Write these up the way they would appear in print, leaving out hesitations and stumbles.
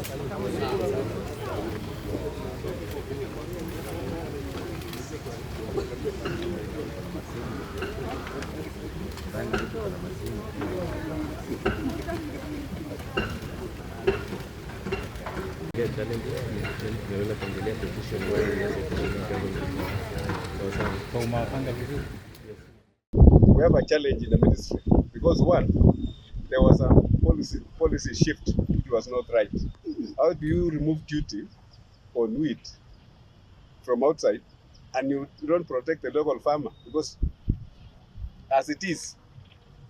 We have a challenge in the ministry because one, there was a policy shift which was not right. How do you remove duty on wheat from outside and you don't protect the local farmer? Because as it is,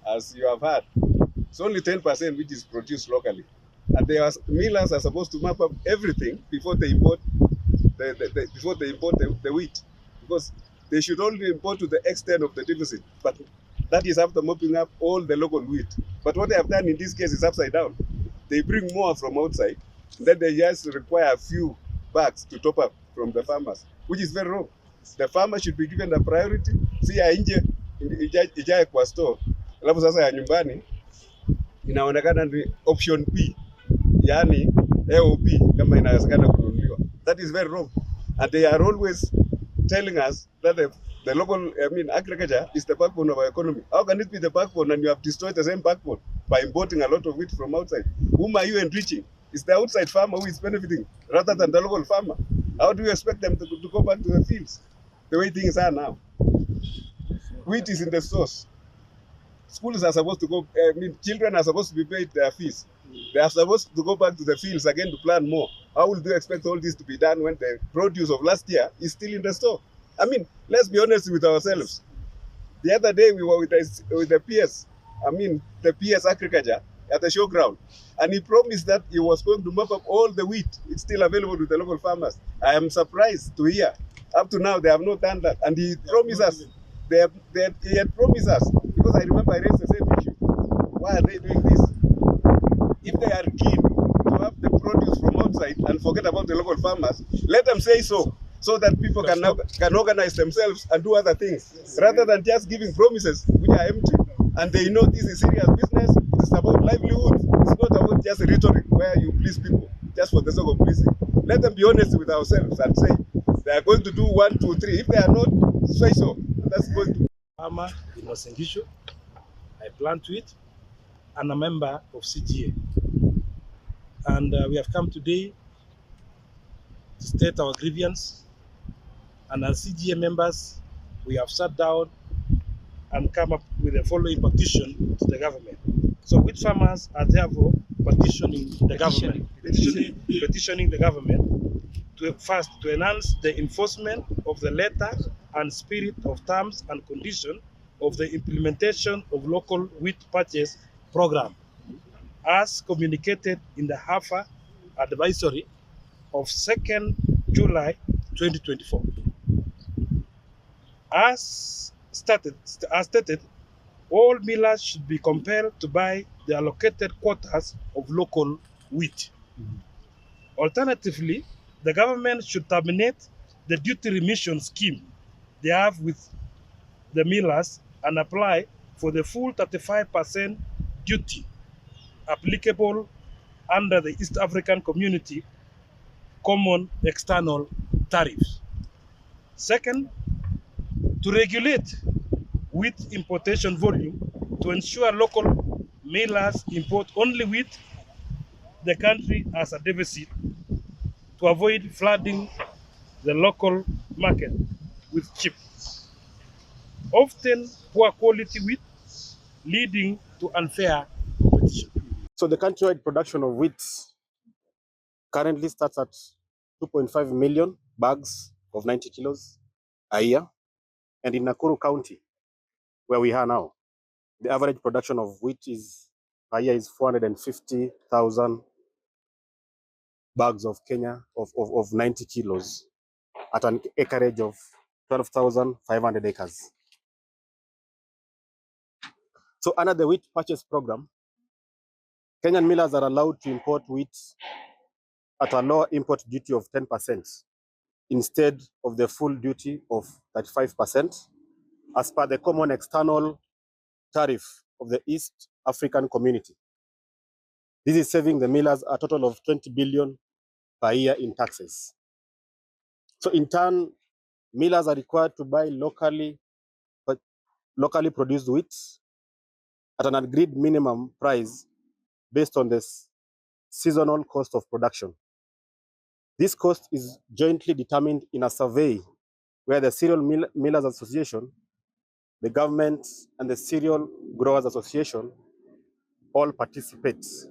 as you have heard, it's only 10% which is produced locally. And millers are supposed to map up everything before they import the wheat, because they should only import to the extent of the deficit. But that is after mopping up all the local wheat. But what they have done in this case is upside down. They bring more from outside, then they just require a few bags to top up from the farmers, which is very wrong. The farmer should be given the priority. Si ya nje ijae kwa store, alafu sasa ya nyumbani inaonekana ni option B, yani AOP kama inawezekana kununuliwa. That is very wrong, and they are always telling us that the local, agriculture is the backbone of our economy. How can it be the backbone and you have destroyed the same backbone by importing a lot of wheat from outside? Whom are you enriching? It's the outside farmer who is benefiting rather than the local farmer. How do you expect them to go back to the fields the way things are now? Wheat is in the stores. Schools are supposed to go, children are supposed to be paid their fees. They are supposed to go back to the fields again to plant more. How will you expect all this to be done when the produce of last year is still in the store? Let's be honest with ourselves. The other day we were with the PS, the PS agriculture at the showground, and he promised that he was going to mop up all the wheat. It's still available to the local farmers. I am surprised to hear up to now they have not done that, and he promised us. He had promised us, because I remember I raised the same issue. Why are they doing this? If they are keen to have the produce from outside and forget about the local farmers, let them say so that people can organize themselves and do other things, rather than just giving promises which are empty. And they know this is serious business. It's about livelihood. It's not about just rhetoric where you please people just for the sake of pleasing. Let them be honest with ourselves and say they are going to do 1, 2, 3. If they are not, say so. That's going to. Farmer in Mwanzo. I plant wheat and a member of CGA. And we have come today to state our grievance. And as CGA members, we have sat down and come up with the following petition to the government. So wheat farmers are therefore petitioning the government to first to enhance the enforcement of the letter and spirit of terms and conditions of the implementation of local wheat purchase program, as communicated in the HAFA advisory of 2nd July 2024. As stated, all millers should be compelled to buy the allocated quotas of local wheat. Alternatively, the government should terminate the duty remission scheme they have with the millers and apply for the full 35% duty applicable under the East African Community Common External Tariffs. Second, to regulate wheat importation volume to ensure local millers import only wheat the country has a deficit, to avoid flooding the local market with cheap, often poor quality wheat, leading to unfair competition. So the countrywide production of wheat currently starts at 2.5 million bags of 90 kilos a year. And in Nakuru County, where we are now, the average production of wheat per year is 450,000 bags of Kenya of 90 kilos at an acreage of 12,500 acres. So under the wheat purchase program, Kenyan millers are allowed to import wheat at a lower import duty of 10% instead of the full duty of 35%, as per the common external tariff of the East African Community. This is saving the millers a total of 20 billion per year in taxes. So in turn, millers are required to buy locally produced wheat at an agreed minimum price based on the seasonal cost of production. This cost is jointly determined in a survey where the Cereal Millers Association, the government, and the Cereal Growers Association all participate.